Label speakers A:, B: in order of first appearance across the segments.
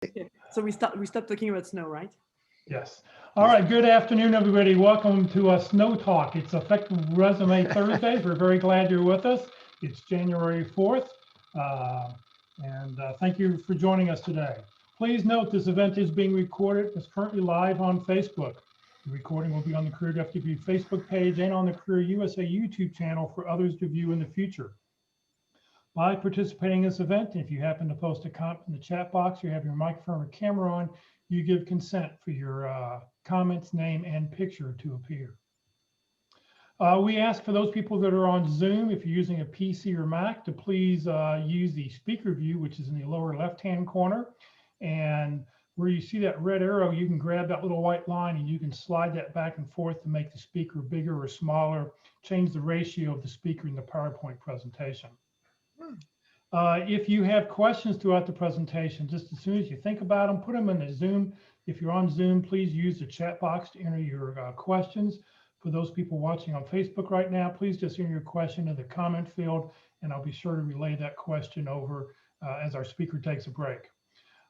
A: Okay. So we stopped talking about snow, right?
B: Yes. All right. Good afternoon, everybody. Welcome to Snow Talk. It's Effective Resume Thursdays. We're very glad you're with us. It's January 4th. And thank you for joining us today. Please note this event is being recorded. It's currently live on Facebook. The recording will be on the Career FTV Facebook page and on the Career USA YouTube channel for others to view in the future. By participating in this event, if you happen to post a comment in the chat box, you have your microphone or camera on, you give consent for your comments, name, and picture to appear. We ask for those people that are on Zoom, if you're using a PC or Mac, to please use the speaker view, which is in the lower left-hand corner. And where you see that red arrow, you can grab that little white line and you can slide that back and forth to make the speaker bigger or smaller, change the ratio of the speaker in the PowerPoint presentation. If you have questions throughout the presentation, just as soon as you think about them, put them in the Zoom. If you're on Zoom, please use the chat box to enter your questions. For those people watching on Facebook right now, please just enter your question in the comment field, and I'll be sure to relay that question over as our speaker takes a break.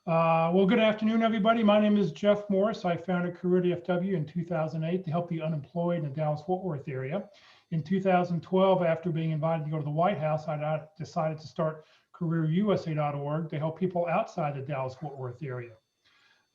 B: Well, good afternoon, everybody. My name is Jeff Morris. I founded Career DFW in 2008 to help the unemployed in the Dallas-Fort Worth area. In 2012, after being invited to go to the White House, I decided to start CareerUSA.org to help people outside the Dallas-Fort Worth area.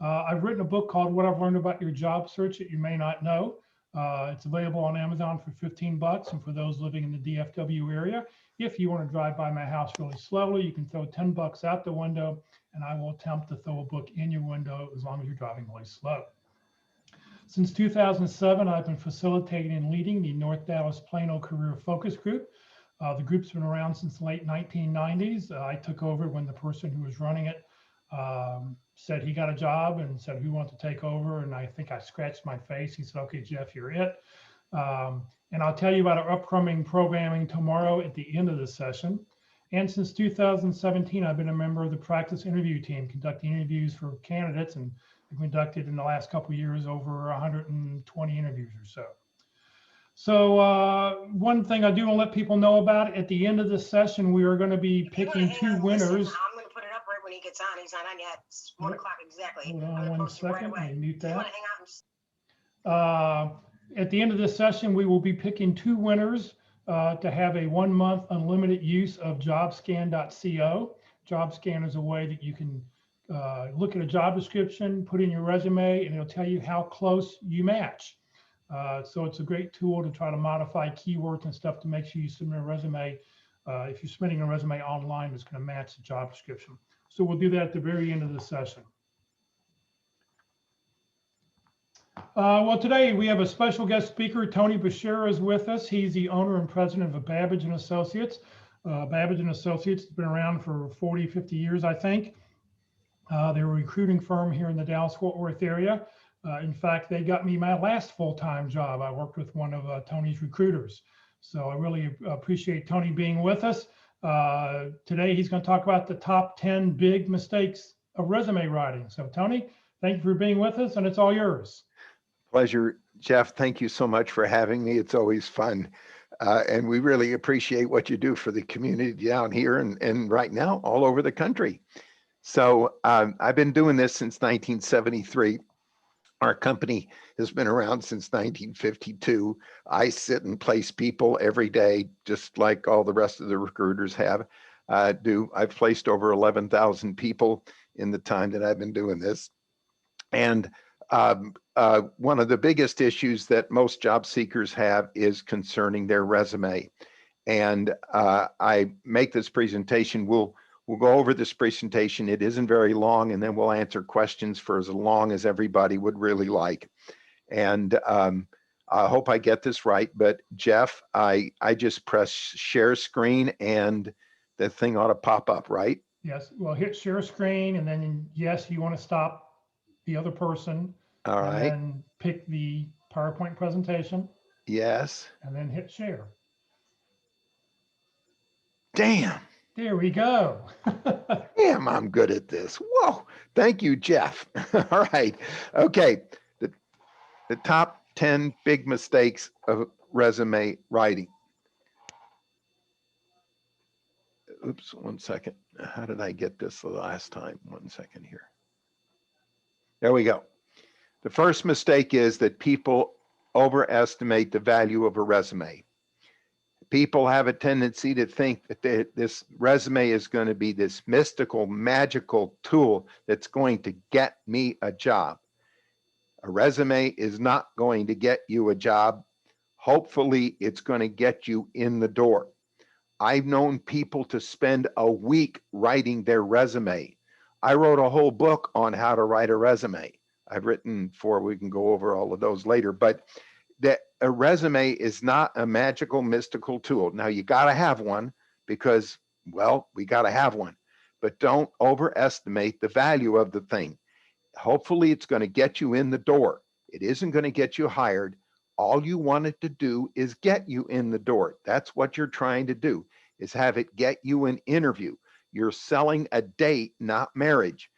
B: I've written a book called What I've Learned About Your Job Search That You May Not Know. It's available on Amazon for 15 bucks. And for those living in the DFW area, if you want to drive by my house really slowly, you can throw 10 bucks out the window, and I will attempt to throw a book in your window as long as you're driving really slow. Since 2007, I've been facilitating and leading the North Dallas Plano Career Focus Group. The group's been around since the late 1990s. I took over when the person who was running it said he got a job and said, who wants to take over? And I think I scratched my face. He said, okay, Jeff, you're it. And I'll tell you about our upcoming programming tomorrow at the end of the session. And since 2017, I've been a member of the practice interview team, conducting interviews for candidates, and we've conducted in the last couple of years over 120 interviews or so. So one thing I do want to let people know about, at the end of this session, we are going to be picking two winners.
C: Listen, I'm going to put it up right when he gets on. He's not on yet. It's 1 o'clock exactly.
B: Hold on one second. Let me mute that.
C: You want to hang out
B: at the end of this session, we will be picking two winners to have a 1-month unlimited use of jobscan.co. JobScan is a way that you can look at a job description, put in your resume, and it'll tell you how close you match. So it's a great tool to try to modify keywords and stuff to make sure you submit a resume. If you're submitting a resume online, it's going to match the job description. So we'll do that at the very end of the session. Well, today we have a special guest speaker. Tony Beshara is with us. He's the owner and president of Babbage and Associates. Babbage and Associates has been around for 40, 50 years, I think. They're a recruiting firm here in the Dallas-Fort Worth area. In fact, they got me my last full-time job. I worked with one of Tony's recruiters. So I really appreciate Tony being with us. Today, he's going to talk about the top 10 big mistakes of resume writing. So Tony, thank you for being with us, and it's all yours.
D: Pleasure, Jeff. Thank you so much for having me. It's always fun. And we really appreciate what you do for the community down here and right now all over the country. So I've been doing this since 1973. Our company has been around since 1952. I sit and place people every day, just like all the rest of the recruiters have. I've placed over 11,000 people in the time that I've been doing this. And one of the biggest issues that most job seekers have is concerning their resume. And I make this presentation. We'll go over this presentation. It isn't very long, and then we'll answer questions for as long as everybody would really like. And I hope I get this right, but Jeff, I just press share screen and the thing ought to pop up, right?
B: Yes, well, hit share screen, and then yes, you want to stop the other person.
D: All right.
B: And then pick the PowerPoint presentation.
D: Yes.
B: And then hit share.
D: Damn.
B: There we go.
D: Damn, I'm good at this. Whoa. Thank you, Jeff. All right. Okay. The top 10 big mistakes of resume writing. Oops, 1 second. How did I get this the last time? 1 second here. There we go. The first mistake is that people overestimate the value of a resume. People have a tendency to think that this resume is going to be this mystical, magical tool that's going to get me a job. A resume is not going to get you a job. Hopefully, it's going to get you in the door. I've known people to spend a week writing their resume. I wrote a whole book on how to write a resume. I've written 4, we can go over all of those later, but that a resume is not a magical, mystical tool. Now you got to have one because, well, we got to have one, but don't overestimate the value of the thing. Hopefully it's going to get you in the door. It isn't going to get you hired. All you want it to do is get you in the door. That's what you're trying to do, is have it get you an interview. You're selling a date, not marriage.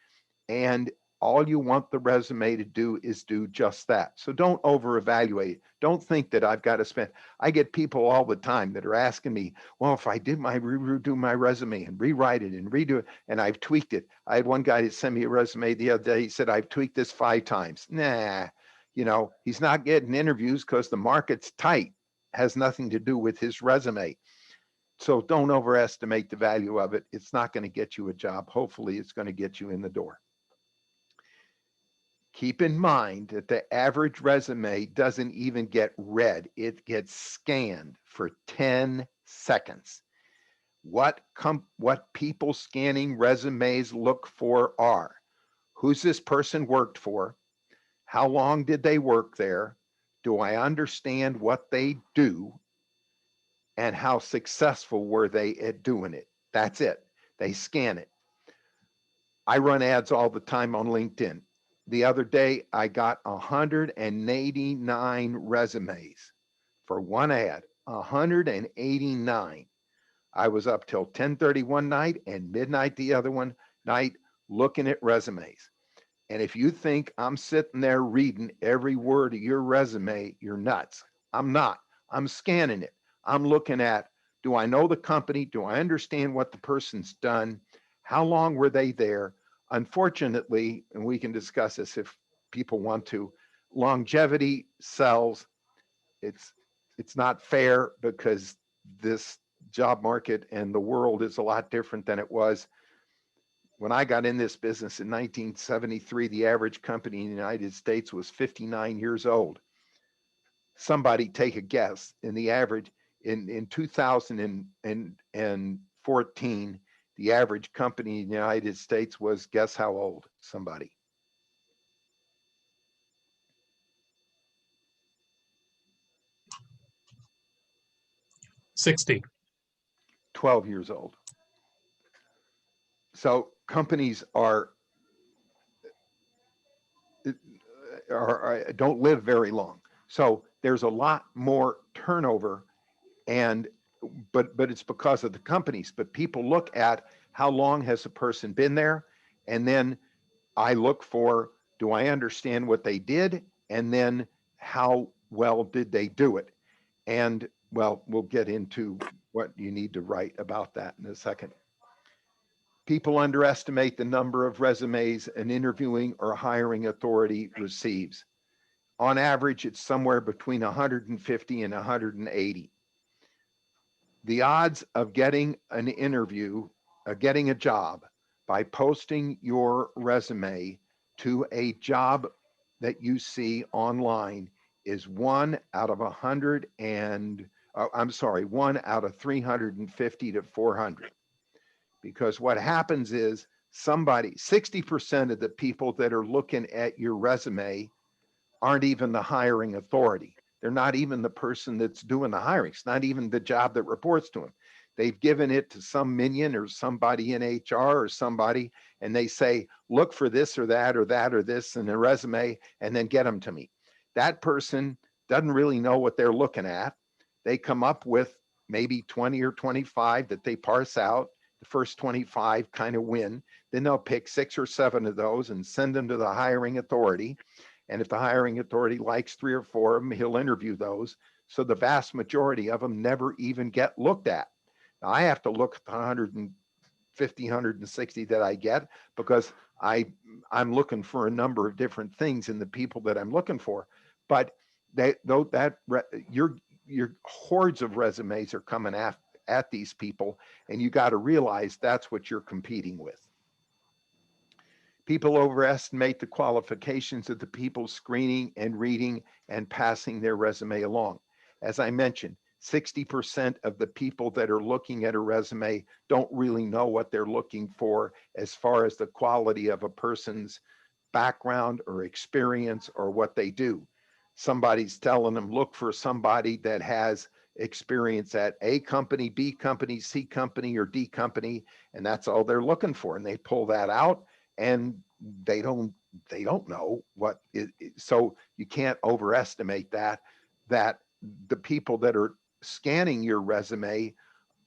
D: And all you want the resume to do is do just that. So don't over-evaluate. Don't think that I've got to spend. I get people all the time that are asking me, well, if I did redo my resume and rewrite it and redo it, and I've tweaked it. I had one guy that sent me a resume the other day. He said, I've tweaked this 5 times. Nah, he's not getting interviews because the market's tight. Has nothing to do with his resume. So don't overestimate the value of it. It's not going to get you a job. Hopefully it's going to get you in the door. Keep in mind that the average resume doesn't even get read. It gets scanned for 10 seconds. What people scanning resumes look for are, who's this person worked for? How long did they work there? Do I understand what they do? And how successful were they at doing it? That's it. They scan it. I run ads all the time on LinkedIn. The other day, I got 189 resumes for one ad, 189. I was up till 10:30 one night and midnight the other one night looking at resumes. And if you think I'm sitting there reading every word of your resume, you're nuts. I'm not. I'm scanning it. I'm looking at, do I know the company? Do I understand what the person's done? How long were they there? Unfortunately, and we can discuss this if people want to, longevity sells. It's not fair because this job market and the world is a lot different than it was. When I got in this business in 1973, the average company in the United States was 59 years old. Somebody take a guess. In the average, in 2014, the average company in the United States was, guess how old? Somebody.
E: $60.
D: 12 years old. So companies don't live very long. So there's a lot more turnover, but it's because of the companies. But people look at how long has a person been there, and then I look for, do I understand what they did, and then how well did they do it? And well, we'll get into what you need to write about that in a second. People underestimate the number of resumes an interviewing or hiring authority receives. On average, it's somewhere between 150 and 180. The odds of getting an interview, getting a job by posting your resume to a job that you see online is 1 out of 100 and, 1 out of 350 to 400. Because what happens is 60% of the people that are looking at your resume aren't even the hiring authority. They're not even the person that's doing the hiring. It's not even the job that reports to them. They've given it to some minion or somebody in HR or somebody, and they say, look for this or that or that or this in a resume, and then get them to me. That person doesn't really know what they're looking at. They come up with maybe 20 or 25 that they parse out. The first 25 kind of win. Then they'll pick 6 or 7 of those and send them to the hiring authority. And if the hiring authority likes 3 or 4 of them, he'll interview those. So the vast majority of them never even get looked at. Now I have to look at the 50, 160 that I get, because I'm looking for a number of different things in the people that I'm looking for. But your hordes of resumes are coming at these people, and you got to realize that's what you're competing with. People overestimate the qualifications of the people screening and reading and passing their resume along. As I mentioned, 60% of the people that are looking at a resume don't really know what they're looking for as far as the quality of a person's background or experience or what they do. Somebody's telling them, look for somebody that has experience at A company, B company, C company, or D company, and that's all they're looking for. And they pull that out, and they don't know what it, so you can't overestimate that the people that are scanning your resume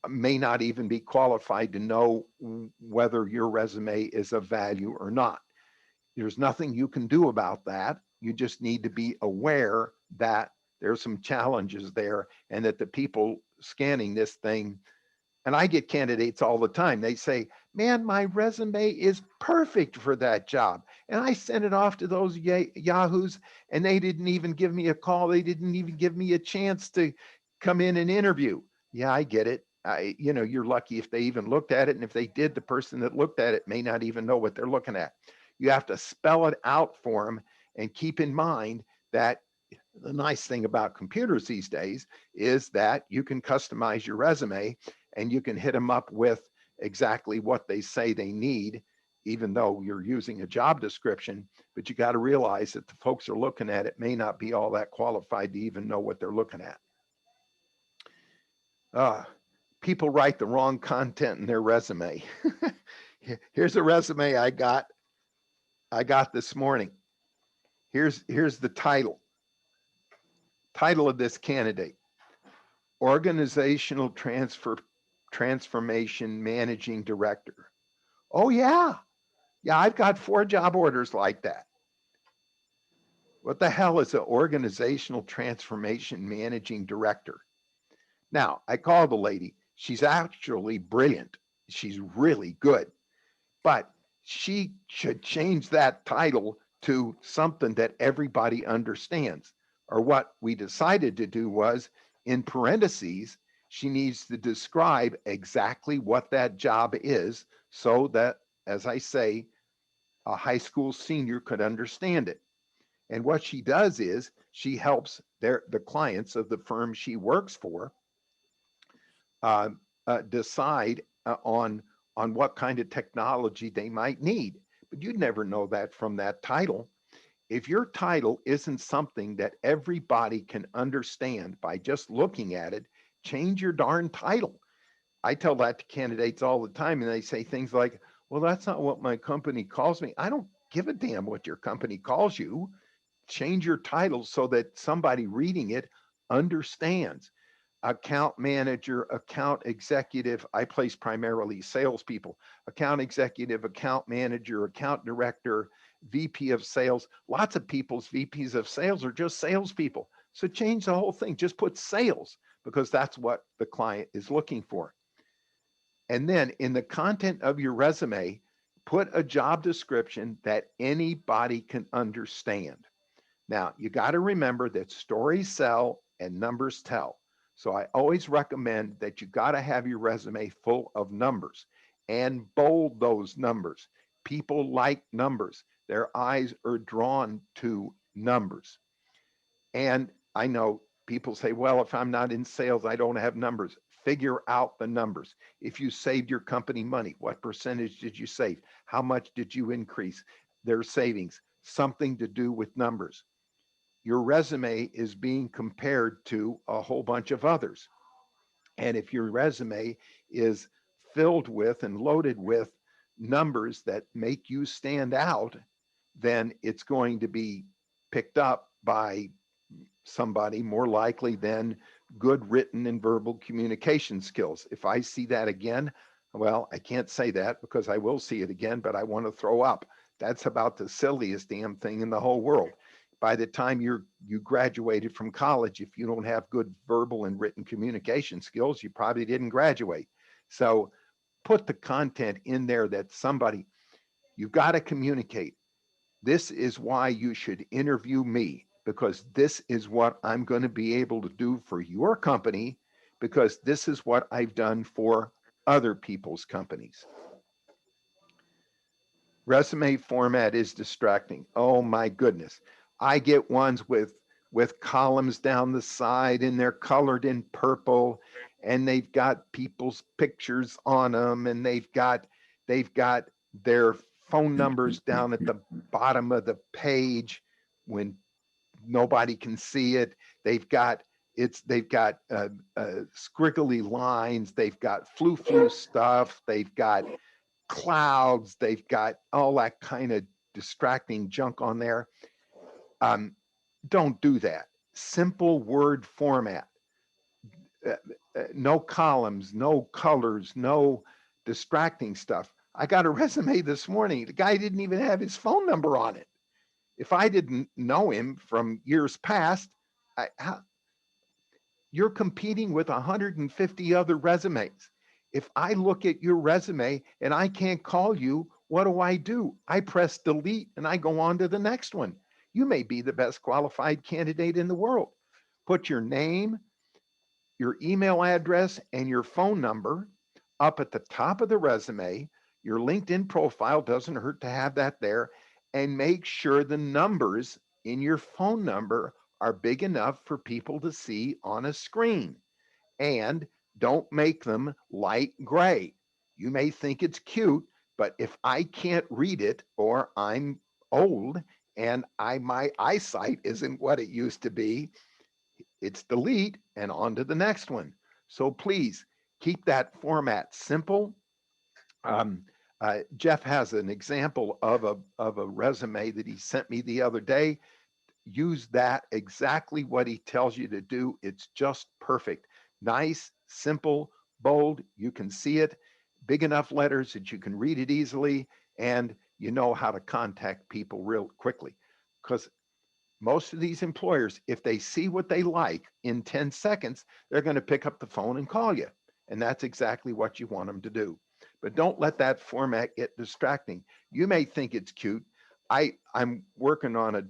D: may not even be qualified to know whether your resume is of value or not. There's nothing you can do about that. You just need to be aware that there's some challenges there, and that the people scanning this thing, and I get candidates all the time. They say, man, my resume is perfect for that job. And I sent it off to those Yahoos, and they didn't even give me a call. They didn't even give me a chance to come in and interview. Yeah, I get it. You're lucky if they even looked at it. And if they did, the person that looked at it may not even know what they're looking at. You have to spell it out for them, and keep in mind that the nice thing about computers these days is that you can customize your resume, and you can hit them up with exactly what they say they need, even though you're using a job description. But you got to realize that the folks are looking at it may not be all that qualified to even know what they're looking at. People write the wrong content in their resume. Here's a resume I got this morning. Here's the title of this candidate: Organizational Transformation Managing Director. Oh yeah, I've got 4 job orders like that. What the hell is an Organizational Transformation Managing Director? Now, I called the lady. She's actually brilliant. She's really good, but she should change that title to something that everybody understands. Or what we decided to do was, in parentheses, she needs to describe exactly what that job is, so that, as I say, a high school senior could understand it. And what she does is she helps the clients of the firm she works for decide on what kind of technology they might need. But you'd never know that from that title. If your title isn't something that everybody can understand by just looking at it, change your darn title. I tell that to candidates all the time, and they say things like, well, that's not what my company calls me. I don't give a damn what your company calls you. Change your title so that somebody reading it understands. Account manager, account executive. I place primarily salespeople. Account executive, account manager, account director, VP of sales. Lots of people's VPs of sales are just salespeople. So change the whole thing. Just put sales, because that's what the client is looking for. And then in the content of your resume, put a job description that anybody can understand. Now, you got to remember that stories sell and numbers tell. So I always recommend that you got to have your resume full of numbers, and bold those numbers. People like numbers. Their eyes are drawn to numbers. And I know people say, well, if I'm not in sales, I don't have numbers. Figure out the numbers. If you saved your company money, what percentage did you save? How much did you increase their savings? Something to do with numbers. Your resume is being compared to a whole bunch of others. And if your resume is filled with and loaded with numbers that make you stand out, then it's going to be picked up by somebody more likely than good written and verbal communication skills. If I see that again, well, I can't say that because I will see it again, but I want to throw up. That's about the silliest damn thing in the whole world. By the time you graduated from college, if you don't have good verbal and written communication skills, you probably didn't graduate. So put the content in there that somebody, you've got to communicate. This is why you should interview me, because this is what I'm going to be able to do for your company, because this is what I've done for other people's companies. Resume format is distracting. Oh my goodness. I get ones with columns down the side and they're colored in purple and they've got people's pictures on them and they've got their phone numbers down at the bottom of the page when nobody can see it. They've got squiggly lines. They've got flu stuff. They've got clouds. They've got all that kind of distracting junk on there. Don't do that. Simple word format. No columns, no colors, no distracting stuff. I got a resume this morning. The guy didn't even have his phone number on it. If I didn't know him from years past, you're competing with 150 other resumes. If I look at your resume and I can't call you, what do? I press delete and I go on to the next one. You may be the best qualified candidate in the world. Put your name, your email address, and your phone number up at the top of the resume. Your LinkedIn profile doesn't hurt to have that there. And make sure the numbers in your phone number are big enough for people to see on a screen. And don't make them light gray. You may think it's cute, but if I can't read it or I'm old and my eyesight isn't what it used to be, it's delete and on to the next one. So please keep that format simple. Jeff has an example of a resume that he sent me the other day. Use that, exactly what he tells you to do. It's just perfect. Nice, simple, bold. You can see it, big enough letters that you can read it easily, and you know how to contact people real quickly. Because most of these employers, if they see what they like in 10 seconds, they're going to pick up the phone and call you. And that's exactly what you want them to do. But don't let that format get distracting. You may think it's cute. I'm working on a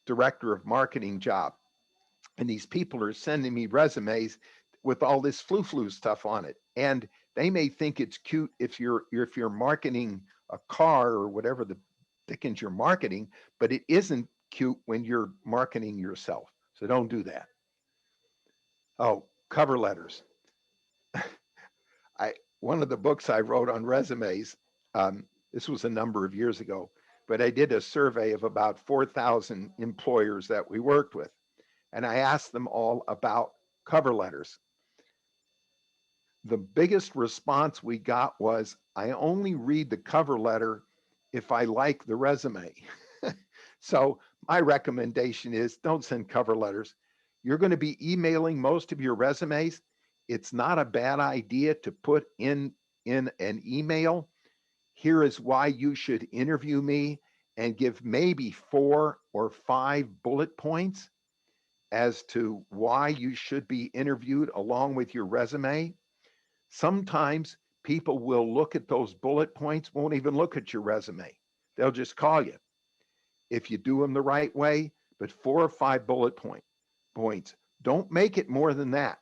D: director of marketing job, and these people are sending me resumes with all this flu stuff on it, and they may think it's cute if you're marketing a car or whatever the dickens you're marketing, but it isn't cute when you're marketing yourself. So don't do that. Oh, cover letters. One of the books I wrote on resumes, this was a number of years ago, but I did a survey of about 4,000 employers that we worked with. And I asked them all about cover letters. The biggest response we got was, I only read the cover letter if I like the resume. So my recommendation is don't send cover letters. You're going to be emailing most of your resumes. It's not a bad idea to put in an email, here is why you should interview me, and give maybe 4 or 5 bullet points as to why you should be interviewed along with your resume. Sometimes people will look at those bullet points, won't even look at your resume. They'll just call you if you do them the right way, but 4 or 5 bullet points. Don't make it more than that.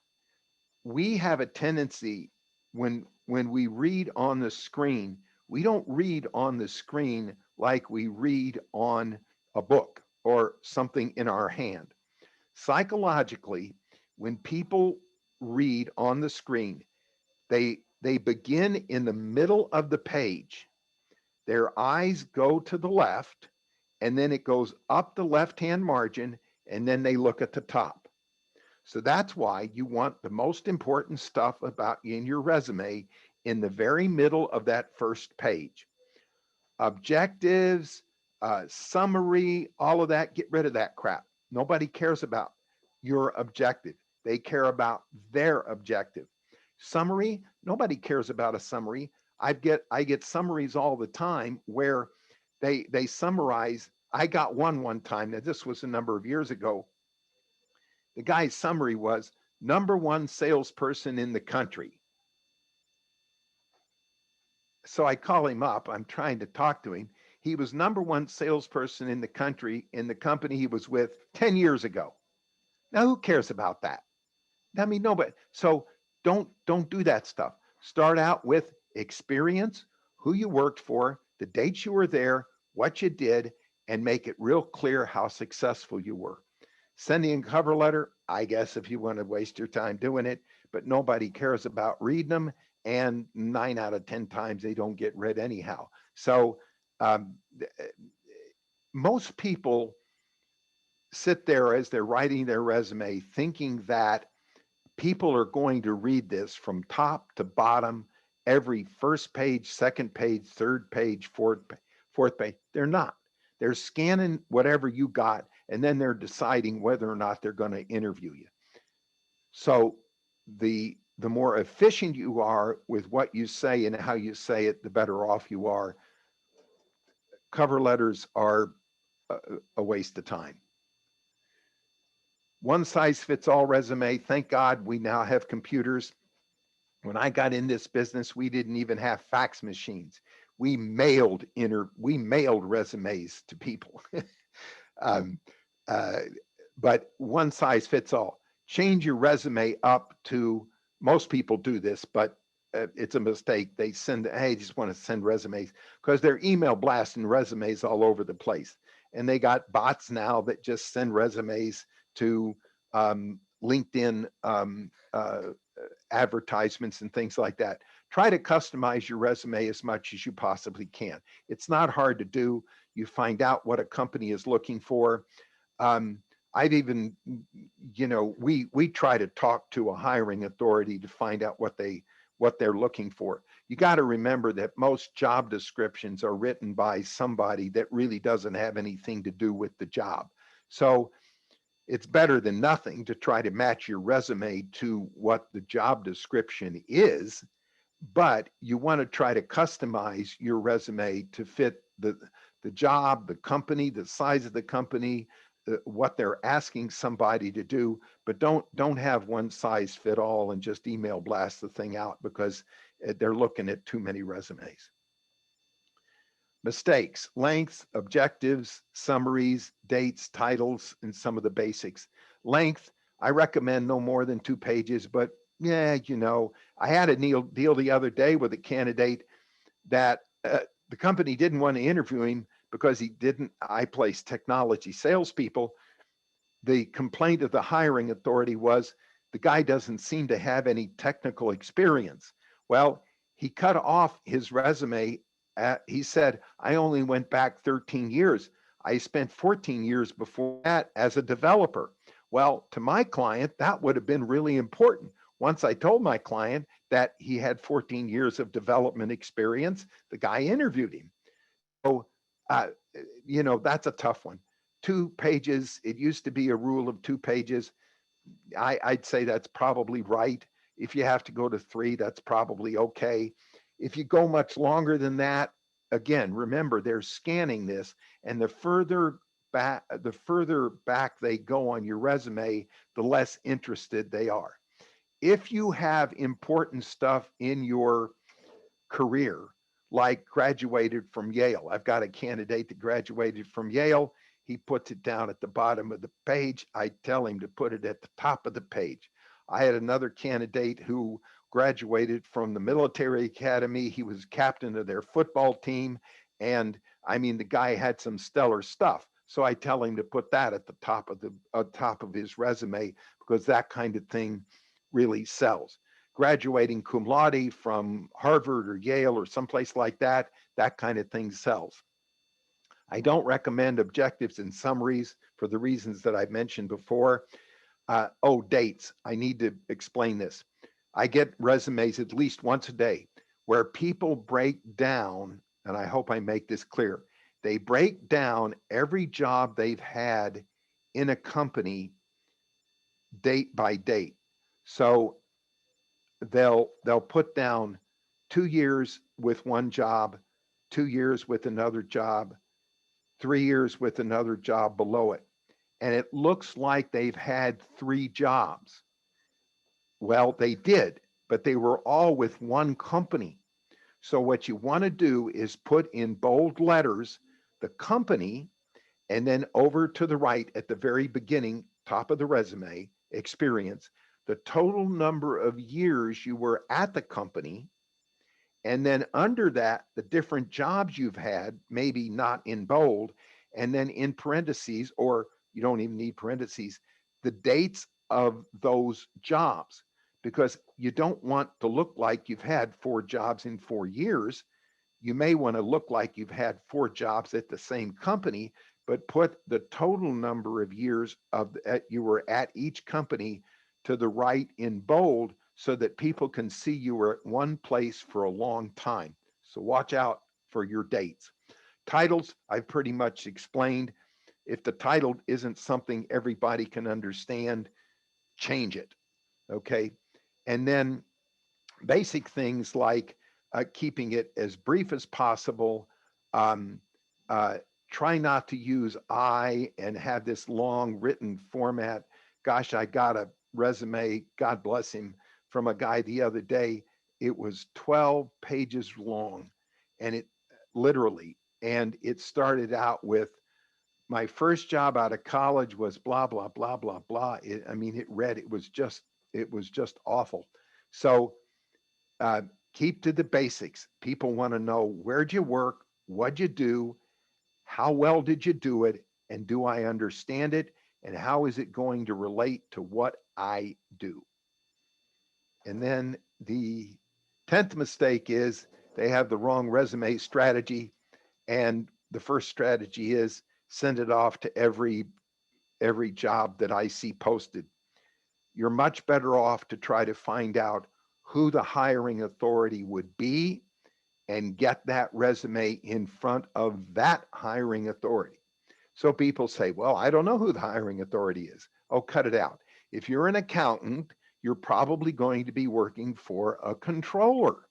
D: We have a tendency when we read on the screen, we don't read on the screen like we read on a book or something in our hand. Psychologically, when people read on the screen, they begin in the middle of the page. Their eyes go to the left, and then it goes up the left-hand margin, and then they look at the top. So that's why you want the most important stuff about you in your resume in the very middle of that first page. Objectives, summary, all of that, get rid of that crap. Nobody cares about your objective. They care about their objective. Summary, nobody cares about a summary. I get summaries all the time where they summarize. I got one time. Now this was a number of years ago. The guy's summary was #1 salesperson in the country. So I call him up. I'm trying to talk to him. He was number one salesperson in the country in the company he was with 10 years ago. Now, who cares about that? I mean, nobody. So don't do that stuff. Start out with experience, who you worked for, the dates you were there, what you did, and make it real clear how successful you were. Sending a cover letter, I guess, if you want to waste your time doing it, but nobody cares about reading them. And 9 out of 10 times they don't get read anyhow. So um, most people sit there as they're writing their resume thinking that people are going to read this from top to bottom, every first page, second page, third page, fourth page. They're not. They're scanning whatever you got, and then they're deciding whether or not they're going to interview you. So the more efficient you are with what you say and how you say it, the better off you are. Cover letters are a waste of time. One size fits all resume. Thank God we now have computers. When I got in this business, we didn't even have fax machines. We mailed resumes to people. um, uh, but one size fits all. Change your resume up to, most people do this, but it's a mistake. They send, hey, just want to send resumes because they're email blasting resumes all over the place. And they got bots now that just send resumes to LinkedIn advertisements and things like that. Try to customize your resume as much as you possibly can. It's not hard to do. You find out what a company is looking for. I've even, we try to talk to a hiring authority to find out what they're looking for. You got to remember that most job descriptions are written by somebody that really doesn't have anything to do with the job. So it's better than nothing to try to match your resume to what the job description is, but you want to try to customize your resume to fit the job, the company, the size of the company, what they're asking somebody to do, but don't have one size fit all and just email blast the thing out because they're looking at too many resumes. Mistakes: length, objectives, summaries, dates, titles, and some of the basics. Length, I recommend no more than 2 pages, but yeah, I had a deal the other day with a candidate that the company didn't want to interview him because I placed technology salespeople. The complaint of the hiring authority was the guy doesn't seem to have any technical experience. Well, he cut off his resume. He said, I only went back 13 years. I spent 14 years before that as a developer. Well, to my client, that would have been really important. Once I told my client that he had 14 years of development experience, the guy interviewed him. So, that's a tough one. 2 pages, it used to be a rule of 2 pages. I'd say that's probably right. If you have to go to 3, that's probably okay. If you go much longer than that, again, remember they're scanning this, and the further back they go on your resume, the less interested they are. If you have important stuff in your career, like graduated from Yale, I've got a candidate that graduated from Yale. He puts it down at the bottom of the page. I tell him to put it at the top of the page. I had another candidate who graduated from the military academy. He was captain of their football team. And I mean, the guy had some stellar stuff. So I tell him to put that at the top of his resume, because that kind of thing really sells. Graduating cum laude from Harvard or Yale or someplace like that, that kind of thing sells. I don't recommend objectives and summaries for the reasons that I've mentioned before. Dates. I need to explain this. I get resumes at least once a day where people break down, and I hope I make this clear. They break down every job they've had in a company date by date. So they'll put down 2 years with one job, 2 years with another job, 3 years with another job below it. And it looks like they've had 3 jobs. Well, they did, but they were all with one company. So what you want to do is put in bold letters the company, and then over to the right at the very beginning, top of the resume, experience, the total number of years you were at the company. And then under that, the different jobs you've had, maybe not in bold, and then in parentheses, or you don't even need parentheses, the dates of those jobs, because you don't want to look like you've had 4 jobs in 4 years. You may want to look like you've had 4 jobs at the same company, but put the total number of years of you were at each company to the right in bold, so that people can see you were at one place for a long time. So watch out for your dates. Titles, I've pretty much explained. If the title isn't something everybody can understand, change it. Okay. And then basic things like keeping it as brief as possible. Um, Try not to use I and have this long written format. Gosh, I got a resume, God bless him, from a guy the other day. It was 12 pages long, and it literally, and it started out with, my first job out of college was blah, blah, blah, blah, blah. It was just awful. So uh, keep to the basics. People want to know, where'd you work? What'd you do? How well did you do it? And do I understand it? And how is it going to relate to what I do? And then the 10th mistake is they have the wrong resume strategy. And the first strategy is send it off to every job that I see posted. You're much better off to try to find out who the hiring authority would be and get that resume in front of that hiring authority. So people say, well, I don't know who the hiring authority is. Oh, cut it out. If you're an accountant, you're probably going to be working for a controller.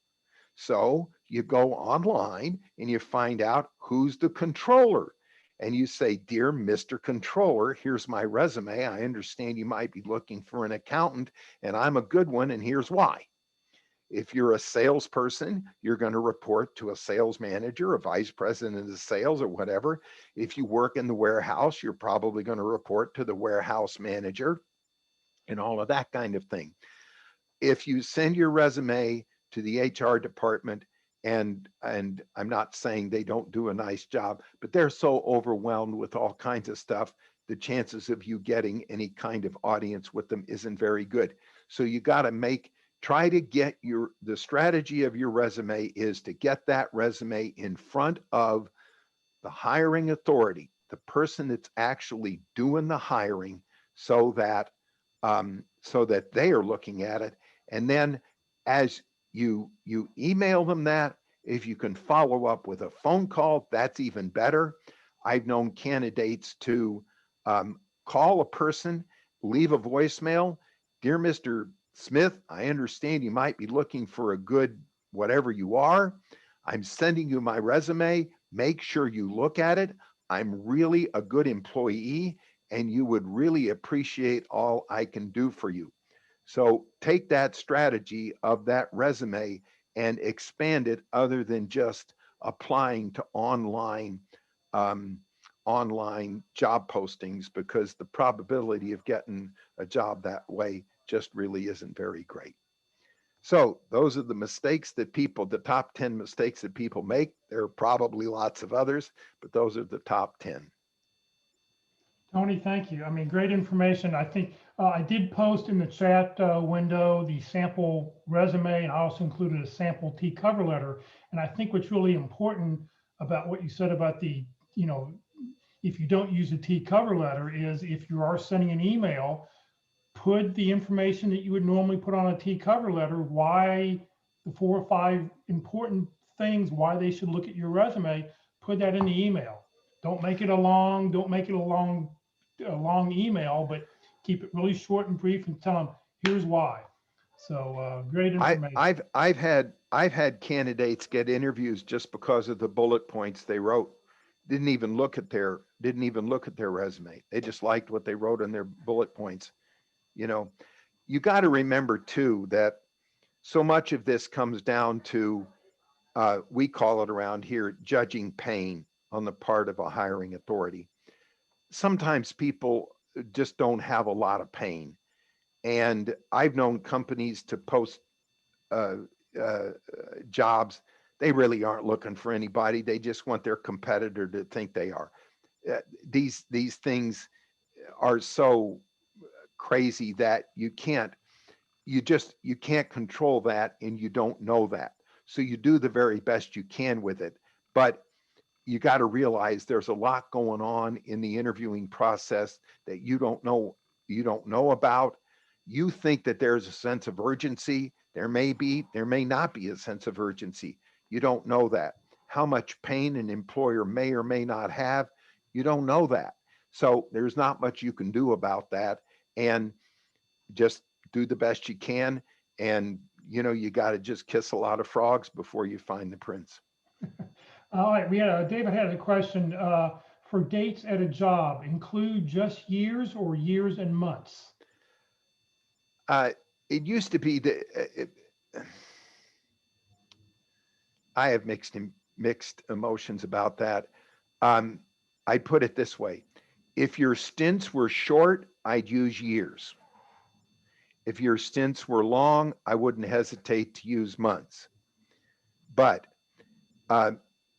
D: So you go online and you find out who's the controller. And you say, dear Mr. Controller, here's my resume. I understand you might be looking for an accountant, and I'm a good one, and here's why. If you're a salesperson, you're going to report to a sales manager, a vice president of sales, or whatever. If you work in the warehouse, you're probably going to report to the warehouse manager and all of that kind of thing. If you send your resume to the HR department, and I'm not saying they don't do a nice job, but they're so overwhelmed with all kinds of stuff, the chances of you getting any kind of audience with them isn't very good. So you got to try to get the strategy of your resume is to get that resume in front of the hiring authority, the person that's actually doing the hiring, so that they are looking at it. And then as you email them that, if you can follow up with a phone call, that's even better. I've known candidates to call a person, leave a voicemail. Dear Mr. Smith, I understand you might be looking for a good whatever you are. I'm sending you my resume. Make sure you look at it. I'm really a good employee, and you would really appreciate all I can do for you. So take that strategy of that resume and expand it, other than just applying to online job postings, because the probability of getting a job that way just really isn't very great. So those are the top 10 mistakes that people make. There are probably lots of others, but those are the top 10.
B: Tony, thank you. I mean, great information. I think I did post in the chat window the sample resume, and I also included a sample T cover letter. And I think what's really important about what you said about if you don't use a T cover letter, is if you are sending an email, put the information that you would normally put on a T cover letter, why the 4 or 5 important things, why they should look at your resume, put that in the email. Don't make it a long email, but keep it really short and brief and tell them, here's why. So great information.
D: I've had candidates get interviews just because of the bullet points they wrote. Didn't even look at their resume. They just liked what they wrote in their bullet points. You got to remember too that so much of this comes down to we call it around here judging pain on the part of a hiring authority. Sometimes people just don't have a lot of pain. And I've known companies to post uh, uh, jobs. They really aren't looking for anybody. They just want their competitor to think they are. These things are so crazy that you can't control that, and you don't know that. So you do the very best you can with it. But you got to realize there's a lot going on in the interviewing process that you don't know about. You think that there's a sense of urgency. There may not be a sense of urgency. You don't know that. How much pain an employer may or may not have, you don't know that. So there's not much you can do about that. And just do the best you can. And you got to just kiss a lot of frogs before you find the prince.
B: All right, David had a question. For dates at a job, include just years or years and months?
D: Uh, it used to be that I have mixed emotions about that. Um, I put it this way: if your stints were short, I'd use years. If your stints were long, I wouldn't hesitate to use months. But uh,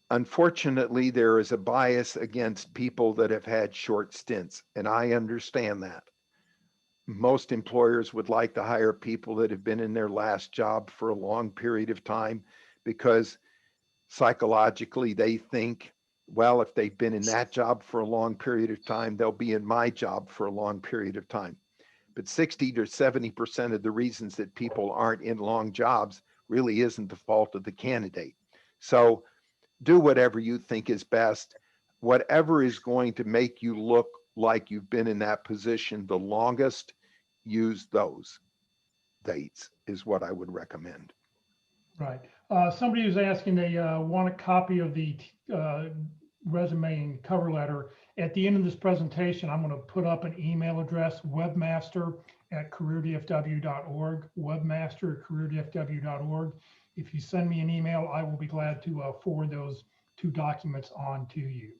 D: unfortunately, there is a bias against people that have had short stints, and I understand that. Most employers would like to hire people that have been in their last job for a long period of time because psychologically they think, well, if they've been in that job for a long period of time, they'll be in my job for a long period of time. But 60 to 70% of the reasons that people aren't in long jobs really isn't the fault of the candidate. So do whatever you think is best. Whatever is going to make you look like you've been in that position the longest, use those dates, is what I would recommend.
B: Right. Somebody was asking, they want a copy of the resume and cover letter. At the end of this presentation, I'm going to put up an email address, webmaster@careerdfw.org, webmaster@careerdfw.org. If you send me an email, I will be glad to forward those two documents on to you.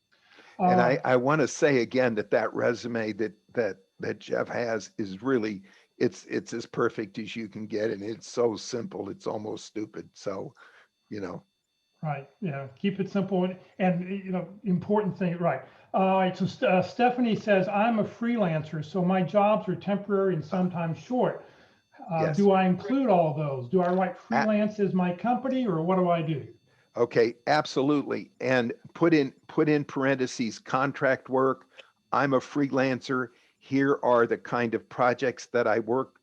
D: And I want to say again that resume that Jeff has is really, it's as perfect as you can get, and it's so simple, it's almost stupid. So,
B: Right. Yeah. Keep it simple and important thing. Right. All right. So Stephanie says, I'm a freelancer, so my jobs are temporary and sometimes short.
D: yes.
B: Do I include all of those? Do I write freelance as my company, or what do I do?
D: Okay, absolutely. And put in parentheses contract work. I'm a freelancer. Here are the kind of projects that I've worked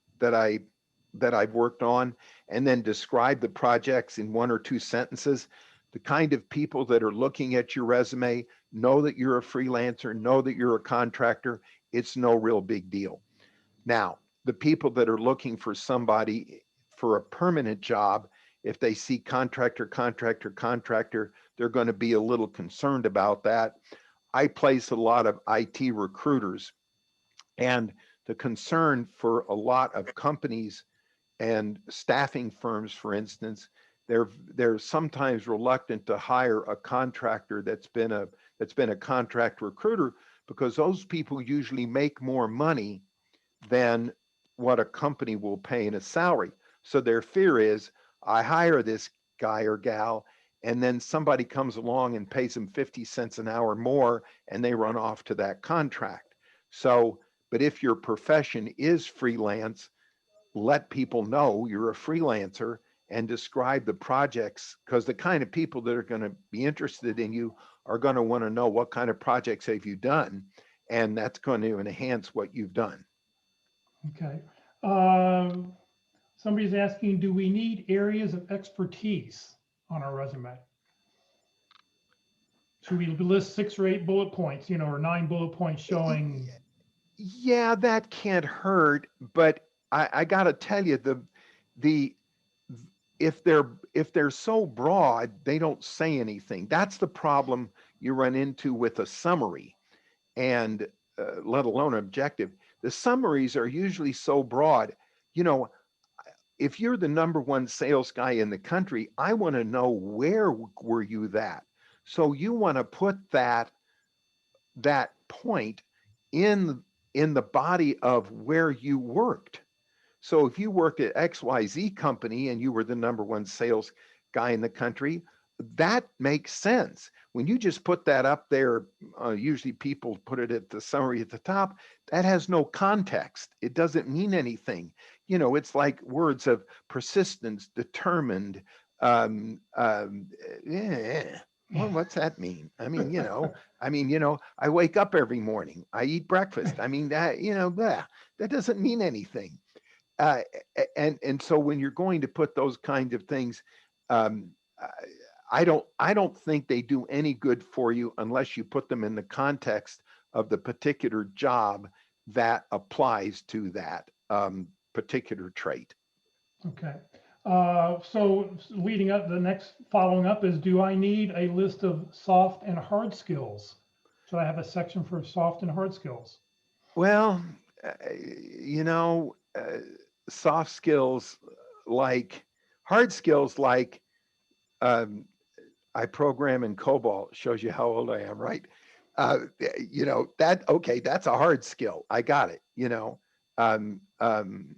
D: on, and then describe the projects in one or two sentences. The kind of people that are looking at your resume know that you're a freelancer, know that you're a contractor. It's no real big deal. Now, the people that are looking for somebody for a permanent job, if they see contractor, they're going to be a little concerned about that. I place a lot of IT recruiters, and the concern for a lot of companies and staffing firms, for instance, they're sometimes reluctant to hire a contractor that's been a contract recruiter, because those people usually make more money than what a company will pay in a salary. So their fear is, I hire this guy or gal, and then somebody comes along and pays them 50 cents an hour more, and they run off to that contract. So, but if your profession is freelance, let people know you're a freelancer and describe the projects, because the kind of people that are going to be interested in you are going to want to know what kind of projects have you done, and that's going to enhance what you've done.
B: Okay. Somebody's asking, do we need areas of expertise on our resume? Should we list 6 or 8 bullet points, or 9 bullet points showing?
D: Yeah, that can't hurt, but I got to tell you, the if they're so broad, they don't say anything. That's the problem you run into with a summary, and let alone objective. The summaries are usually so broad. You know, if you're the number one sales guy in the country, I want to know where were you that? So you want to put that point in the body of where you worked. So if you worked at XYZ company and you were the number one sales guy in the country, that makes sense. When you just put that up there, usually people put it at the summary at the top, that has no context. It doesn't mean anything. It's like words of persistence, determined. Yeah. Well, what's that mean? I wake up every morning. I eat breakfast. That doesn't mean anything. And so when you're going to put those kind of things, um, I don't think they do any good for you unless you put them in the context of the particular job that applies to that particular trait.
B: Okay. So leading up, following up is, do I need a list of soft and hard skills? Should I have a section for soft and hard skills?
D: Well, soft skills like hard skills like I program in COBOL, shows you how old I am, right? That's a hard skill. I got it. Um, um,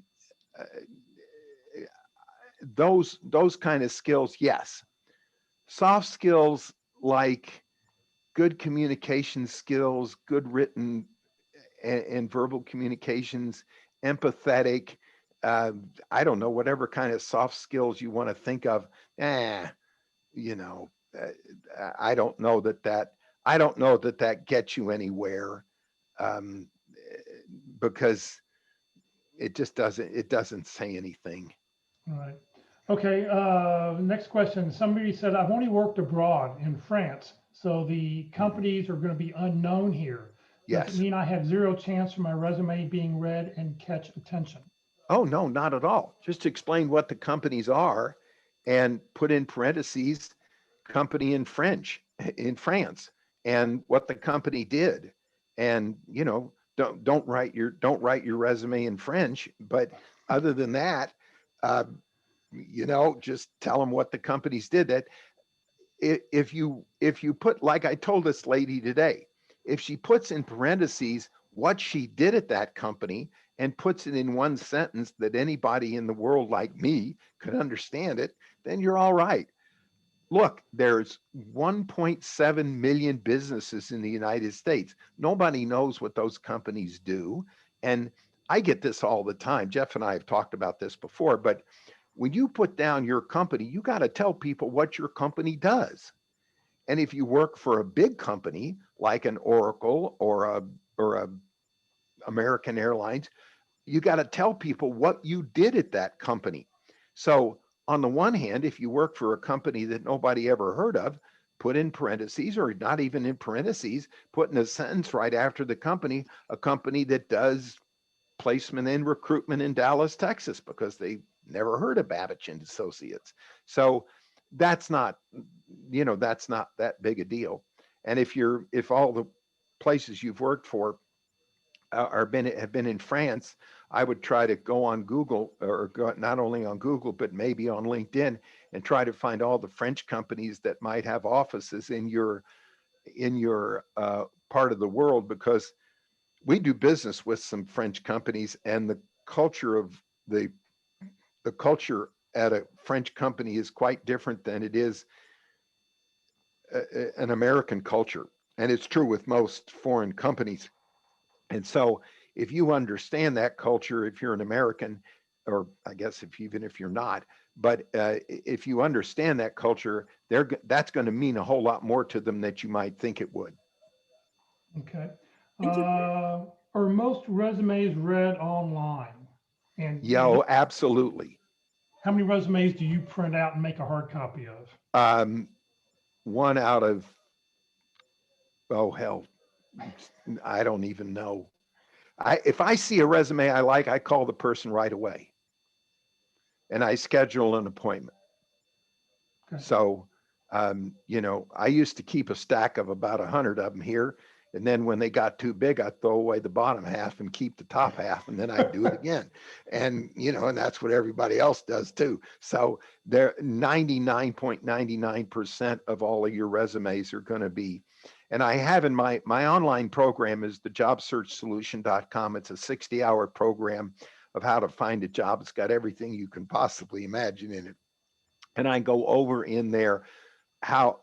D: uh, those kind of skills, yes. Soft skills like good communication skills, good written and verbal communications, empathetic. I don't know, whatever kind of soft skills you want to think of. You know, I don't know that gets you anywhere, um, because it doesn't say anything.
B: All right. Okay. Next question. Somebody said, I've only worked abroad in France, so the companies are going to be unknown here. Does it
D: Yes.
B: mean I have zero chance for my resume being read and catch attention?
D: Oh, no, not at all. Just explain what the companies are and put in parentheses company in France and what the company did. And, don't write your resume in French, but other than that, uh, just tell them what the companies did. That if you put, like I told this lady today, if she puts in parentheses what she did at that company and puts it in one sentence that anybody in the world like me could understand it, then you're all right. Look, there's 1.7 million businesses in the United States. Nobody knows what those companies do. And I get this all the time. Jeff and I have talked about this before, but when you put down your company, you got to tell people what your company does. And if you work for a big company like an Oracle or a American Airlines, you got to tell people what you did at that company. So on the one hand, if you work for a company that nobody ever heard of, put in parentheses, or not even in parentheses, put in a sentence right after the company, a company that does placement and recruitment in Dallas, Texas, because they never heard of Babich and Associates. So that's not that big a deal. And if all the places you've worked for have been in France, I would try to go on Google, or go not only on Google but maybe on LinkedIn, and try to find all the French companies that might have offices in your part of the world, because we do business with some French companies, and the culture at a French company is quite different than it is an American culture, and it's true with most foreign companies. And so if you understand that culture, if you're an American, or I guess even if you're not, but if you understand that culture, that's going to mean a whole lot more to them than you might think it would.
B: Okay.
A: Thank you.
B: Are most resumes read online? And
D: Absolutely.
B: how many resumes do you print out and make a hard copy of?
D: One out of, oh hell, I don't even know. If I see a resume I like, I call the person right away, and I schedule an appointment.
B: Okay.
D: So, I used to keep a stack of about 100 of them here, And then when they got too big, I'd throw away the bottom half and keep the top half, and then I'd do it again. And, and that's what everybody else does too. So there, 99.99% of all of your resumes are going to be, and I have in my online program is the jobsearchsolution.com. It's a 60-hour program of how to find a job. It's got everything you can possibly imagine in it. And I go over in there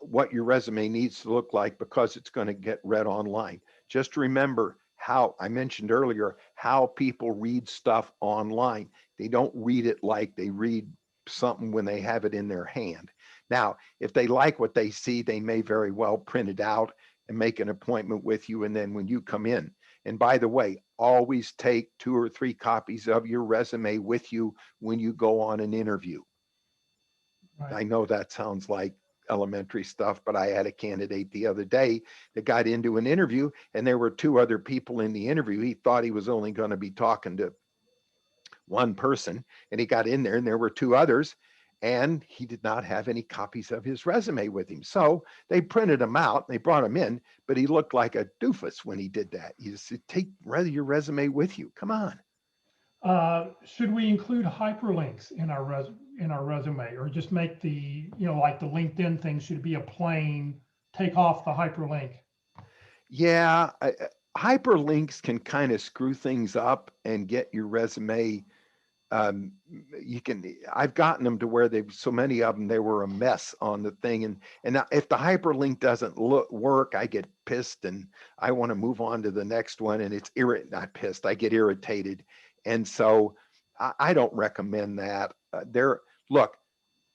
D: what your resume needs to look like, because it's going to get read online. Just remember how I mentioned earlier, how people read stuff online. They don't read it like they read something when they have it in their hand. Now, if they like what they see, they may very well print it out and make an appointment with you. And then when you come in, and by the way, always take 2 or 3 copies of your resume with you when you go on an interview.
B: Right.
D: I know that sounds like elementary stuff, but I had a candidate the other day that got into an interview, and there were 2 other people in the interview. He thought he was only going to be talking to one person, and he got in there and there were 2 others, and he did not have any copies of his resume with him. So they printed him out, they brought him in, but he looked like a doofus when he did that. You just take your resume with you. Come on.
B: Should we include hyperlinks in our resume, or just make the, like the LinkedIn thing should be a plain, take off the hyperlink?
D: Yeah, hyperlinks can kind of screw things up and get your resume. I've gotten them to where so many of them, they were a mess on the thing. And if the hyperlink doesn't work, I get pissed and I want to move on to the next one. And it's not pissed, I get irritated. And so I don't recommend that. Look,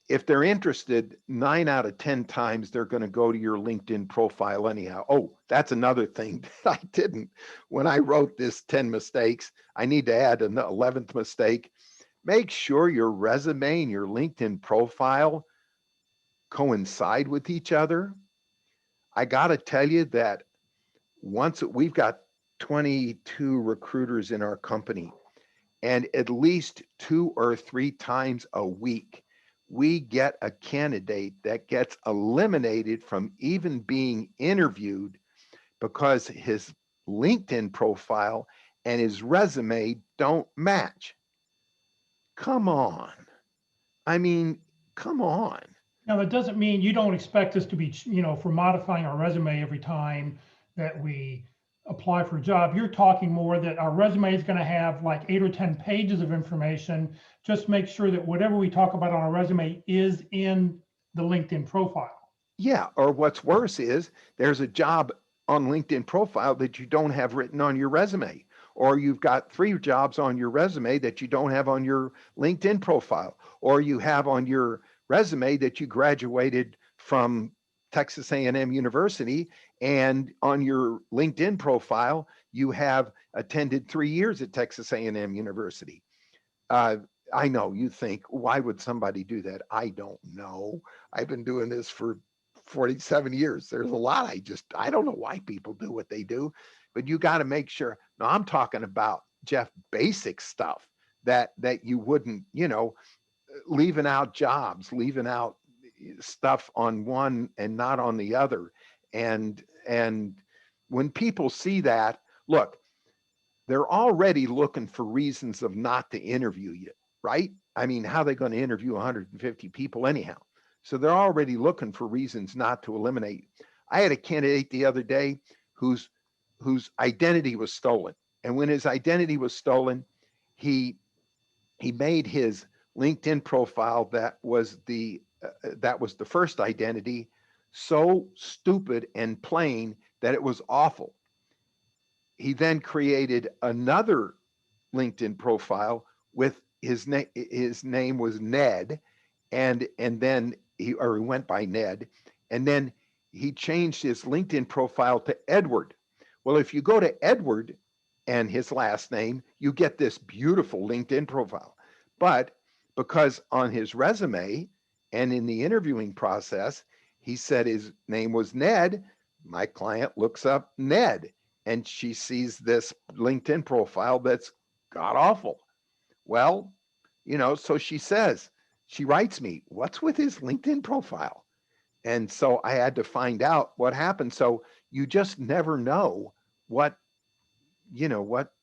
D: if they're interested, 9 out of 10 times, they're going to go to your LinkedIn profile anyhow. Oh, that's another thing that I didn't. When I wrote this 10 mistakes, I need to add an 11th mistake. Make sure your resume and your LinkedIn profile coincide with each other. I got to tell you that we've got 22 recruiters in our company, and at least 2 or 3 times a week, we get a candidate that gets eliminated from even being interviewed because his LinkedIn profile and his resume don't match. Come on. I mean, come on.
B: Now, that doesn't mean you don't expect us to be, for modifying our resume every time that we apply for a job. You're talking more that our resume is going to have like 8 or 10 pages of information. Just make sure that whatever we talk about on our resume is in the LinkedIn profile.
D: Yeah, or what's worse is there's a job on LinkedIn profile that you don't have written on your resume, or you've got 3 jobs on your resume that you don't have on your LinkedIn profile, or you have on your resume that you graduated from Texas A&M University, and on your LinkedIn profile, you have attended 3 years at Texas A&M University. I know you think, why would somebody do that? I don't know. I've been doing this for 47 years. There's a lot. I don't know why people do what they do, but you got to make sure. Now I'm talking about, Jeff, basic stuff that you wouldn't, leaving out jobs, leaving out stuff on one and not on the other. And when people see that, look, they're already looking for reasons of not to interview you, right? I mean, how are they going to interview 150 people anyhow? So they're already looking for reasons not to eliminate. I had a candidate the other day whose identity was stolen. And when his identity was stolen, he made his LinkedIn profile that was the first identity so stupid and plain that it was awful. He then created another LinkedIn profile with his name. His name was Ned, and then he went by Ned, and then he changed his LinkedIn profile to Edward. Well, if you go to Edward and his last name, you get this beautiful LinkedIn profile. But because on his resume and in the interviewing process, he said his name was Ned, my client looks up Ned, and she sees this LinkedIn profile that's god awful. Well, so she writes me, what's with his LinkedIn profile? And so I had to find out what happened. So you just never know what, what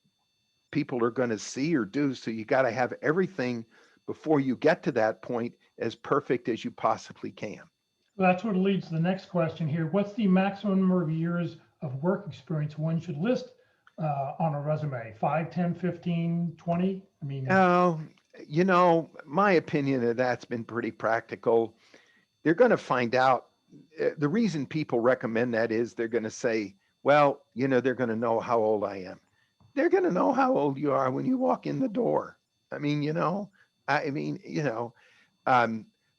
D: people are going to see or do. So you got to have everything before you get to that point as perfect as you possibly can.
B: Well, that's what leads to the next question here. What's the maximum number of years of work experience one should list on a resume? 5, 10, 15, 20? I mean,
D: My opinion of that's been pretty practical. They're going to find out. The reason people recommend that is they're going to say, well, they're going to know how old I am. They're going to know how old you are when you walk in the door. I mean,